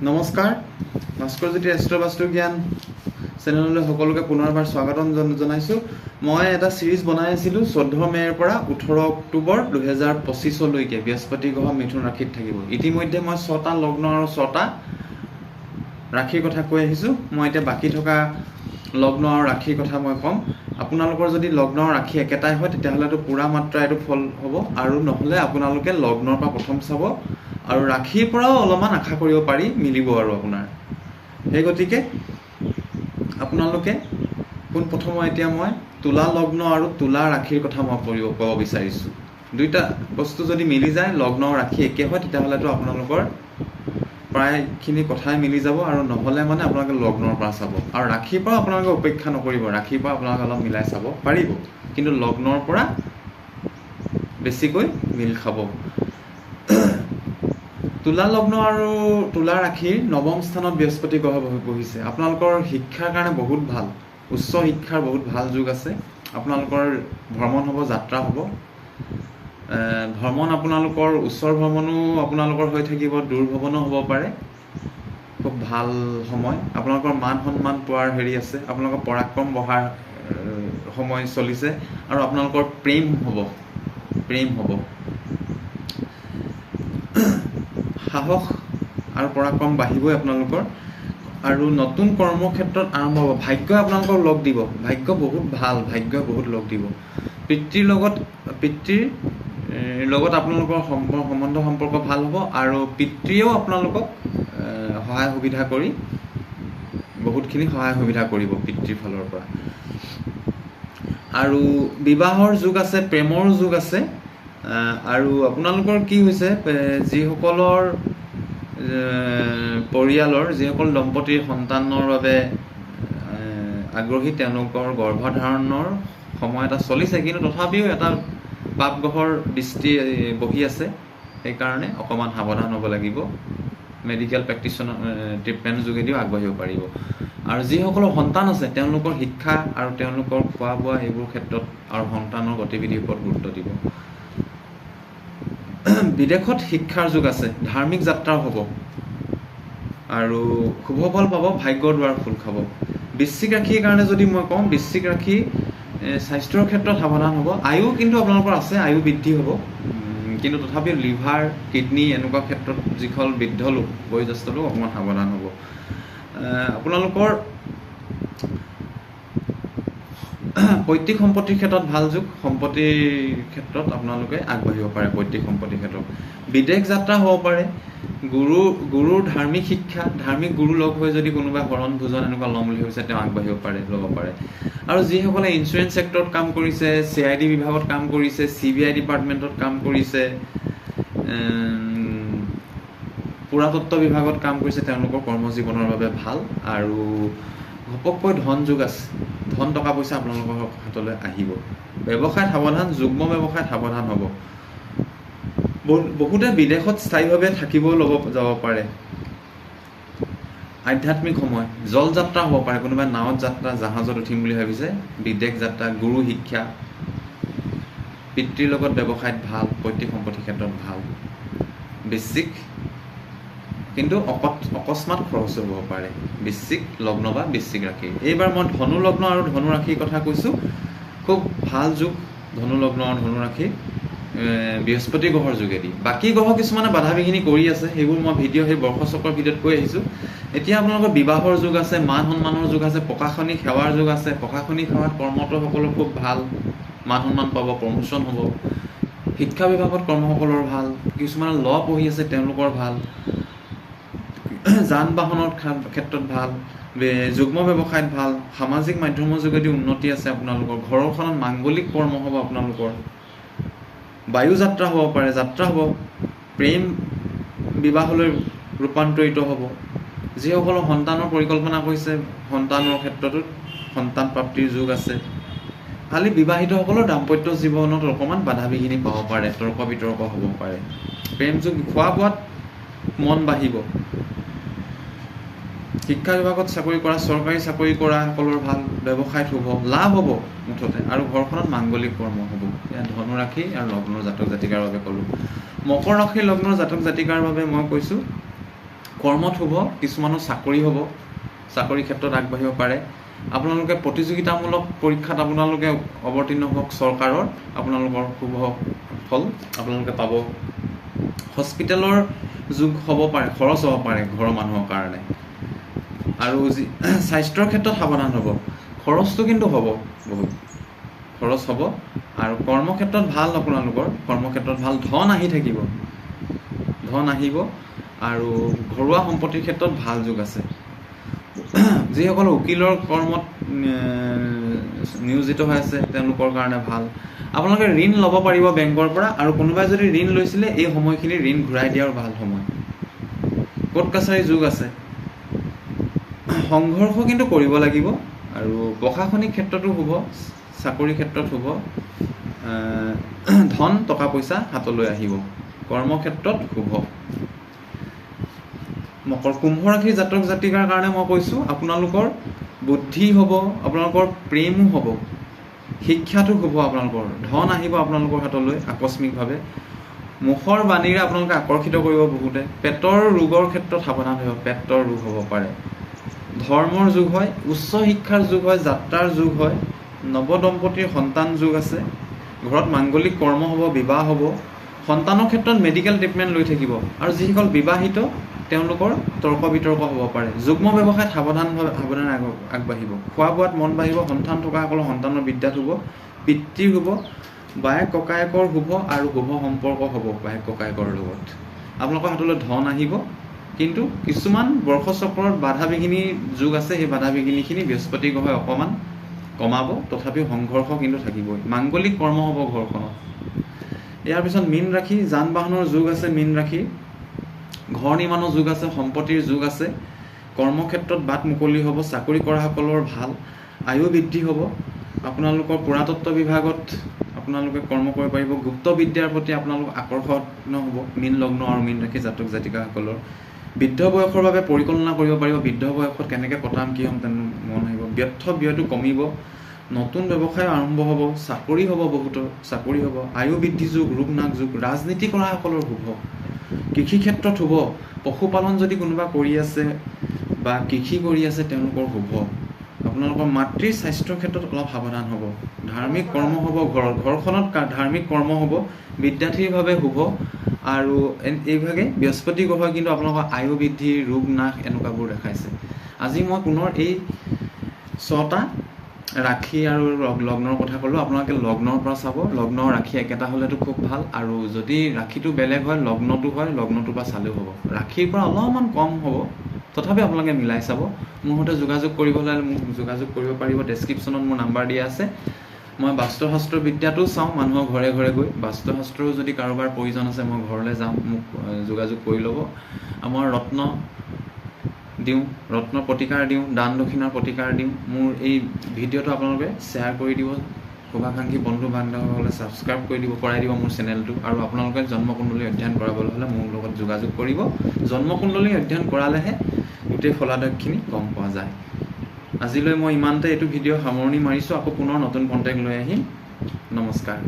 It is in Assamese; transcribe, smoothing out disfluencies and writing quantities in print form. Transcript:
নমস্কাৰ, ভাস্কৰজ্যোতি এষ্ট্ৰবাস্তু জ্ঞান চেনেললৈ সকলোকে পুনৰবাৰ স্বাগতম জনাইছোঁ। মই এটা ছিৰিজ বনাই আছিলোঁ 14 মে'ৰ পৰা 18 অক্টোবৰ 2025লৈকে বৃহস্পতি গ্ৰহ মিথুন ৰাশিত থাকিব। ইতিমধ্যে মই 6টা লগ্ন আৰু 6টা ৰাশিৰ কথা কৈ আহিছোঁ। মই এতিয়া বাকী থকা লগ্ন আৰু ৰাশিৰ কথা মই ক'ম। আপোনালোকৰ যদি লগ্ন আৰু ৰাশি একেটাই হয় তেতিয়াহ'লেতো পূৰা মাত্ৰা এইটো ফল হ'ব, আৰু নহ'লে আপোনালোকে লগ্নৰ পৰা প্ৰথম চাব আৰু ৰাশিৰ পৰাও অলপমান আশা কৰিব পাৰি মিলিব আৰু আপোনাৰ। সেই গতিকে আপোনালোকে পোনপ্ৰথম এতিয়া মই তুলা লগ্ন আৰু তুলা ৰাশিৰ কথা মই ক'ব বিচাৰিছোঁ। দুইটা বস্তু যদি মিলি যায়, লগ্ন আৰু ৰাশি একে হয়, তেতিয়াহ'লেতো আপোনালোকৰ প্ৰায়খিনি কথাই মিলি যাব, আৰু নহ'লে মানে আপোনালোকে লগ্নৰ পৰা চাব। আৰু ৰাশিৰ পৰা আপোনালোকে অপেক্ষা নকৰিব, ৰাশিৰ পৰা আপোনালোকে অলপ মিলাই চাব পাৰিব, কিন্তু লগ্নৰ পৰা বেছিকৈ মিল খাব। তুলা লগ্ন আৰু তুলা ৰাশিৰ নৱম স্থানত বৃহস্পতি গ্ৰহ বহিছে। আপোনালোকৰ শিক্ষাৰ কাৰণে বহুত ভাল, উচ্চ শিক্ষাৰ বহুত ভাল যুগ আছে। আপোনালোকৰ ভ্ৰমণ হ'ব, যাত্ৰা হ'ব। ভ্ৰমণ আপোনালোকৰ ওচৰ ভ্ৰমণো আপোনালোকৰ হৈ থাকিব, দূৰ ভ্ৰমণো হ'ব পাৰে। খুব ভাল সময়। আপোনালোকৰ মান সন্মান পোৱাৰ আছে, আপোনালোকৰ পৰাক্ৰম বঢ়াৰ সময় চলিছে, আৰু আপোনালোকৰ প্ৰেম হ'ব। সাহস আৰু পৰাক্ৰম বাঢ়িবই আপোনালোকৰ, আৰু নতুন কৰ্মক্ষেত্ৰত আৰম্ভ হ'ব। ভাগ্যই আপোনালোকক লগ দিব, ভাগ্য বহুত ভাল, ভাগ্যই বহুত লগ দিব। পিতৃৰ লগত আপোনালোকৰ সম্বন্ধ সম্পৰ্ক ভাল হ'ব, আৰু পিতৃয়েও আপোনালোকক সহায় সুবিধা কৰি বহুতখিনি সহায় সুবিধা কৰিব পিতৃৰ ফালৰ পৰা। আৰু বিবাহৰ যুগ আছে, প্ৰেমৰ যুগ আছে। আৰু আপোনালোকৰ কি হৈছে, যিসকলৰ পৰিয়ালৰ যিসকল দম্পতীৰ সন্তানৰ বাবে আগ্ৰহী, তেওঁলোকৰ গৰ্ভধাৰণৰ সময় এটা চলিছে, কিন্তু তথাপিও এটা পাপ গ্ৰহৰ দৃষ্টি বহি আছে। সেইকাৰণে অকণমান সাৱধান হ'ব লাগিব। মেডিকেল প্ৰেক্টিচনাৰ ট্ৰিটমেণ্ট যোগেদিও আগবাঢ়িব পাৰিব। আৰু যিসকলৰ সন্তান আছে, তেওঁলোকৰ শিক্ষা আৰু তেওঁলোকৰ খোৱা বোৱা এইবোৰ ক্ষেত্ৰত আৰু সন্তানৰ গতিবিধিৰ ওপৰত গুৰুত্ব দিব। বিদেশত শিক্ষাৰ যুগ আছে, ধাৰ্মিক যাত্ৰাও হ'ব, আৰু শুভ ফল পাব, ভাগ্যৰ দুৱাৰ খোল খাব। বৃশ্চিক ৰাশিৰ কাৰণে যদি মই কওঁ, বৃশ্চিক ৰাশি স্বাস্থ্যৰ ক্ষেত্ৰত সাৱধান হ'ব। আয়ু কিন্তু আপোনালোকৰ আছে, আয়ু বৃদ্ধি হ'ব, কিন্তু তথাপিও লিভাৰ, কিডনী এনেকুৱা ক্ষেত্ৰত যিসকল বৃদ্ধ লোক, বয়োজ্যেষ্ঠ লোক, অকণমান সাৱধান হ'ব। আপোনালোকৰ পৈতৃক সম্পত্তিৰ ক্ষেত্ৰত ভাল যুগ, সম্পত্তিৰ ক্ষেত্ৰত আপোনালোকে আগবাঢ়িব পাৰে। পৈতৃক সম্পত্তিৰ ক্ষেত্ৰত বিদেশ যাত্ৰা হ'ব পাৰে। গুৰুৰ ধাৰ্মিক শিক্ষা, ধাৰ্মিক গুৰু লগ হৈ যদি কোনোবাই শৰণ ভোজন এনেকুৱা ল'ম বুলি ভাবিছে, তেওঁ আগবাঢ়িব পাৰে, ল'ব পাৰে। আৰু যিসকলে ইঞ্চুৰেঞ্চ ছেক্টৰত কাম কৰিছে, CID বিভাগত কাম কৰিছে, CBI ডিপাৰ্টমেণ্টত কাম কৰিছে, পুৰাতত্ত্ব বিভাগত কাম কৰিছে, তেওঁলোকৰ কৰ্মজীৱনৰ বাবে ভাল। আৰু ঘপককৈ ধন যুগ আছে, ধন টকা পইচা আপোনালোকৰ হাতলৈ আহিব। ব্যৱসায়ত সাৱধান, যুগ্ম ব্যৱসায়ত সাৱধান হ'ব। বহুতে বিদেশত স্থায়ীভাৱে থাকিব যাব পাৰে। আধ্যাত্মিক সময়, জল যাত্ৰা হ'ব পাৰে, কোনোবাই নাৱত যাত্ৰা, জাহাজত উঠিম বুলি ভাবিছে, বিদেশ যাত্ৰা, গুৰু শিক্ষা। পিতৃৰ লগত ব্যৱসায়ত ভাল, পৈতৃক সম্পত্তিৰ ক্ষেত্ৰত ভাল। বৃশ্চিক কিন্তু অকস্মাত খৰচ হ'ব পাৰে, বৃশ্চিক লগ্ন বা বৃশ্চিক ৰাশি। এইবাৰ মই ধনু লগ্ন আৰু ধনু ৰাশিৰ কথা কৈছোঁ। খুব ভাল যুগ ধনু লগ্ন আৰু ধনু ৰাশি, বৃহস্পতি গ্ৰহৰ যোগেদি। বাকী গ্ৰহ কিছুমানে বাধা বিঘিনি কৰি আছে, সেইবোৰ মই সেই বৰ্ষচক্ৰৰ ভিডিঅ'ত কৈ আহিছোঁ। এতিয়া আপোনালোকৰ বিবাহৰ যুগ আছে, মান সন্মানৰ যুগ আছে, প্ৰশাসনিক সেৱাৰ যুগ আছে। প্ৰশাসনিক সেৱাত কৰ্মৰতসকলৰ খুব ভাল, মান সন্মান পাব, প্ৰমোশ্যন হ'ব। শিক্ষা বিভাগত কৰ্মসকলৰ ভাল, কিছুমানে ল' পঢ়ি আছে, তেওঁলোকৰ ভাল। যান বাহনৰ ক্ষেত্ৰত ভাল, যুগ্ম ব্যৱসায়ত ভাল, সামাজিক মাধ্যমৰ যোগেদি উন্নতি আছে আপোনালোকৰ। ঘৰখনত মাংগলিক কৰ্ম হ'ব আপোনালোকৰ। বায়ু যাত্ৰা হ'ব পাৰে, যাত্ৰা হ'ব, প্ৰেম বিবাহলৈ ৰূপান্তৰিত হ'ব। যিসকলৰ সন্তানৰ পৰিকল্পনা কৰিছে, সন্তানৰ ক্ষেত্ৰতো সন্তান প্ৰাপ্তিৰ যুগ আছে। খালি বিবাহিতসকলৰ দাম্পত্য জীৱনত অকণমান বাধা বিঘিনি পাব পাৰে, তৰ্ক বিতৰ্ক হ'ব পাৰে। প্ৰেম যুগ, খোৱা বোৱাত মন বাঢ়িব। শিক্ষা বিভাগত চাকৰি কৰা, চৰকাৰী চাকৰি কৰা সকলৰ ভাল, ব্যৱসায়ত শুভ, লাভ হ'ব মুঠতে। আৰু ঘৰখনত মাংগলিক কৰ্ম হ'ব। এয়া ধনু ৰাশি আৰু লগ্নৰ জাতক জাতিকাৰ বাবে ক'লোঁ। মকৰ ৰাশিৰ লগ্নৰ জাতক জাতিকাৰ বাবে মই কৈছোঁ কৰ্মত শুভ, কিছুমানৰ চাকৰি হ'ব, চাকৰি ক্ষেত্ৰত আগবাঢ়িব পাৰে। আপোনালোকে প্ৰতিযোগিতামূলক পৰীক্ষাত আপোনালোকে অৱতীৰ্ণ হওক, চৰকাৰৰ আপোনালোকৰ শুভ ফল আপোনালোকে পাব। হস্পিটেলৰ যুগ হ'ব পাৰে, খৰচ হ'ব পাৰে ঘৰৰ মানুহৰ কাৰণে। আৰু স্বাস্থ্যৰ ক্ষেত্ৰত সাৱধান হ'ব, খৰচটো কিন্তু হ'ব, বহুত খৰচ হ'ব। আৰু কৰ্মক্ষেত্ৰত ভাল, আপোনালোকৰ কৰ্মক্ষেত্ৰত ভাল, ধন আহি থাকিব, ধন আহিব। আৰু ঘৰুৱা সম্পত্তিৰ ক্ষেত্ৰত ভাল যুগ আছে। যিসকল উকিলৰ কৰ্মত নিয়োজিত হৈ আছে তেওঁলোকৰ কাৰণে ভাল। আপোনালোকে ঋণ ল'ব পাৰিব বেংকৰ পৰা, আৰু কোনোবাই যদি ঋণ লৈছিলে এই সময়খিনি ঋণ ঘূৰাই দিয়াৰ ভাল সময়। কোৰ্ট কাছাৰী যুগ আছে। সংঘৰ্ষ কিন্তু কৰিব লাগিব। আৰু প্ৰশাসনিক ক্ষেত্ৰতো শুভ, চাকৰি ক্ষেত্ৰত শুভ, ধন টকা পইচা হাতলৈ আহিব, কৰ্মক্ষেত্ৰত শুভ। মকৰ কুম্ভ ৰাশিৰ জাতক জাতিকাৰ কাৰণে মই কৈছোঁ, আপোনালোকৰ বুদ্ধি হ'ব, আপোনালোকৰ প্ৰেমো হ'ব, শিক্ষাটো শুভ, আপোনালোকৰ ধন আহিব আপোনালোকৰ হাতলৈ আকস্মিকভাৱে। মুখৰ বাণীৰে আপোনালোকে আকৰ্ষিত কৰিব বহুতে। পেটৰ ৰোগৰ ক্ষেত্ৰত সাৱধান হ'ব, পেটৰ ৰোগ হ'ব পাৰে। ধৰ্মৰ যুগ হয়, উচ্চ শিক্ষাৰ যুগ হয়, যাত্ৰাৰ যুগ হয়, নৱদম্পতিৰ সন্তান যুগ আছে, ঘৰত মাংগলিক কৰ্ম হ'ব, বিবাহ হ'ব, সন্তানৰ ক্ষেত্ৰত মেডিকেল ট্ৰিটমেণ্ট লৈ থাকিব। আৰু যিসকল বিবাহিত তেওঁলোকৰ তৰ্ক বিতৰ্ক হ'ব পাৰে। যুগ্ম ব্যৱসায়ত সাৱধানে আগবাঢ়িব, খোৱা বোৱাত মন বাঢ়িব, সন্তান থকাসকলৰ সন্তানৰ বিদ্যাত শুভ, পিতৃ শুভ, বায়েক ককায়েকৰ শুভ, আৰু শুভ সম্পৰ্ক হ'ব বায়েক ককায়েকৰ লগত। আপোনালোকৰ হাতলৈ ধন আহিব, কিন্তু কিছুমান বৰ্ষচক্ৰৰ বাধা বিঘিনি যুগ আছে, সেই বাধা বিঘিনিখিনি বৃহস্পতি গ্ৰহই অকণমান কমাব, তথাপিও সংঘৰ্ষ কিন্তু থাকিবই। মাংগলিক কৰ্ম হ'ব ঘৰখনত। ইয়াৰ পিছত মীন ৰাশি, যান বাহনৰ যুগ আছে মীন ৰাশি, ঘৰ নিৰ্মাণৰ যুগ আছে, সম্পত্তিৰ যুগ আছে, কৰ্মক্ষেত্ৰত বাট মুকলি হ'ব, চাকৰি কৰাসকলৰ ভাল, আয়ু বৃদ্ধি হ'ব। আপোনালোকৰ পুৰাতত্ত্ব বিভাগত আপোনালোকে কৰ্ম কৰিব পাৰিব। গুপ্ত বিদ্যাৰ প্ৰতি আপোনালোক আকৰ্ষণ হ'ব, মীন লগ্ন আৰু মীন ৰাশি জাতক জাতিকাসকলৰ। বৃদ্ধ বয়সৰ বাবে পৰিকল্পনা কৰিব পাৰিব, বৃদ্ধ বয়সত কেনেকৈ কটাম, কি হ'ম তেনে মন আহিব। ব্যৰ্থ ব্যয়টো কমিব, নতুন ব্যৱসায় আৰম্ভ হ'ব, চাকৰি হ'ব, বহুতৰ চাকৰি হ'ব, আয়ু বৃদ্ধি যুগ, ৰোগ নাশ যুগ, ৰাজনীতি কৰাসকলৰ শুভ, কৃষি ক্ষেত্ৰত শুভ, পশুপালন যদি কোনোবা কৰি আছে বা কৃষি কৰি আছে তেওঁলোকৰ শুভ। আপোনালোকৰ মাতৃৰ স্বাস্থ্যৰ ক্ষেত্ৰত অলপ সাৱধান হ'ব। ধাৰ্মিক কৰ্ম হ'ব, ঘৰখনত ধাৰ্মিক কৰ্ম হ'ব, বিদ্যাৰ্থীৰ বাবে শুভ। আৰু এইভাগে বৃহস্পতি গ্ৰহই কিন্তু আপোনালোকৰ আয়ু বৃদ্ধি, ৰোগ নাশ এনেকুৱাবোৰ দেখাইছে। আজি মই পুনৰ এই 6টা ৰাশি আৰু লগ্নৰ কথা ক'লোঁ। আপোনালোকে লগ্নৰ পৰা চাব, লগ্ন ৰাশি একেটা হ'লেতো খুব ভাল। আৰু যদি ৰাশিটো বেলেগ হয়, লগ্নটো হয়, লগ্নটোৰ পৰা চালেও হ'ব। ৰাশিৰ পৰা অলপমান কম হ'ব, তথাপি আপোনালোকে মিলাই চাব। মোৰ সৈতে যোগাযোগ কৰিব হ'লে মোক যোগাযোগ কৰিব পাৰিব। ডেছক্ৰিপশ্যনত মোৰ নাম্বাৰ দিয়া আছে। মই বাস্তুশাস্ত্ৰ বিদ্যাটো চাওঁ, মানুহৰ ঘৰে ঘৰে গৈ। বাস্তুশাস্ত্ৰও যদি কাৰোবাৰ প্ৰয়োজন আছে মই ঘৰলৈ যাম, মোক যোগাযোগ কৰি ল'ব। আমাৰ ৰত্ন দিওঁ, ৰত্ন প্ৰতিকাৰ দিওঁ, দান দক্ষিণাৰ প্ৰতিকাৰ দিওঁ। মোৰ এই ভিডিঅ'টো আপোনালোকে শ্বেয়াৰ কৰি দিব, শুভাকাংক্ষী বন্ধু বান্ধৱসকলে ছাবস্ক্ৰাইব কৰি দিব, কৰাই দিব মোৰ চেনেলটো। আৰু আপোনালোকে জন্মকুণ্ডলী অধ্যয়ন কৰাবলৈ হ'লে মোৰ লগত যোগাযোগ কৰিব। জন্মকুণ্ডলী অধ্যয়ন কৰালেহে গোটেই ফলাফলখিনি গম পোৱা যায়। আজিলৈ মই ইমানতে এইটো ভিডিঅ' সামৰণি মাৰিছোঁ। আকৌ পুনৰ নতুন কণ্টেক্ট লৈ আহিম। নমস্কাৰ।